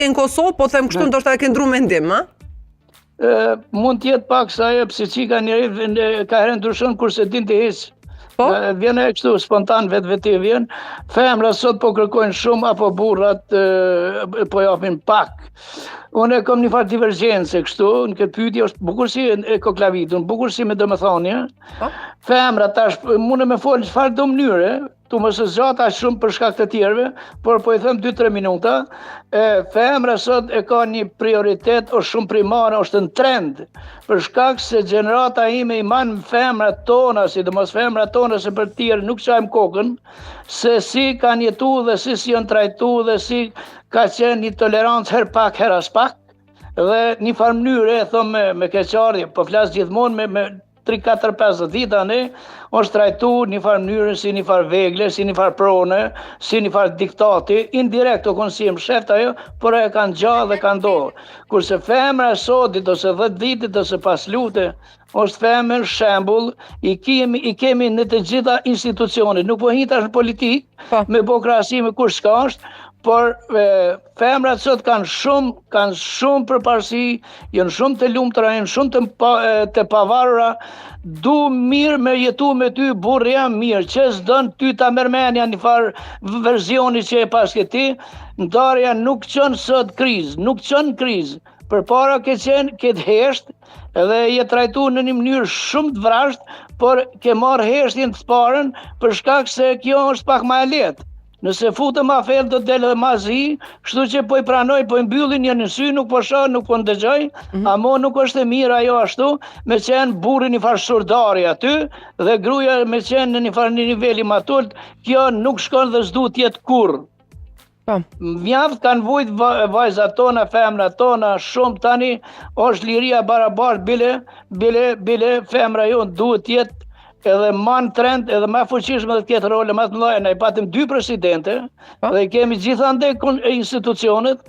Në Kosovë, po them kështu ndoshta e ke ndru mendim, a? Mund t'jetë pak sa ajo psiqika njëri ka herë ndryshon kurse din të hiç. Po? Vjen e kështu spontan vetë vjen. Femra sot po kërkojnë shumë apo burrat po japin pak. Unë kam një farë divergjencë kështu, në këtë pyetje është bukur si e koklavitun, bukur si me domethënie. Po? Femra tash mund me fol çfarë do mënyre, tu mos e zgjata shumë për shkak të tjerëve, por po i them 2-3 minuta. Femra sot e ka një prioritet o shumë primare, është në trend, për shkak se gjenerata ime i man femrat tona, sidomos femrat tona se për tjerë nuk çajm kokën, se si kanë jetu dhe si janë trajtu dhe si ka qenë një tolerancë her pak her as pak, dhe një farë mënyre e thom me keqardhje, po flas gjithmonë me 3-4-5 dita është trajtu një farë mënyrë si një farë vegle, si një farë prone, si një farë diktati, indirekt o konë si e msheft ajo, por e kanë gjallë dhe kanë dorë. Kurse femra sotit ose 10 ditit ose pas lute, është femër shembull, i kemi në të gjitha institucionet, nuk po hitash në politikë, me bo krahasi me kush s'ka është, por femrat sot kanë shumë përparësi, janë shumë të lumtura, janë shumë të pavarura, du mirë me jetu me ty, burri jam mirë, që s'don ty ta mërmenja një farë verzioni që e pas këti, ndarja nuk qënë sot krizë, nuk qënë krizë, për para ke qenë këtë heshtë, edhe je trajtu në një mënyrë shumë të vrashtë, por ke marrë heshtjen të parën, për shkak se kjo është pak ma e letë. Nëse futëm ma fel do të delë dhe ma zi, kështu që po i pranoj, po i mbyllin një në sy, nuk po shoh, nuk po ndëgjoj, amo nuk është e mirë ajo ashtu, me qenë burri një farë shurdari aty, dhe gruaja me qenë në një farë një niveli ma tult, kjo nuk shkon dhe s'du t'jetë kurrë. Mjaft kanë vujt vajzat tona, femrat tona, shumë tani, është liria barabart, bile femra jonë duhet t'jetë edhe man trend, edhe ma fuqishme dhe t'ketë role ma të mëdha. Ne patëm 2 presidente, dhe kemi gjithandej institucionet,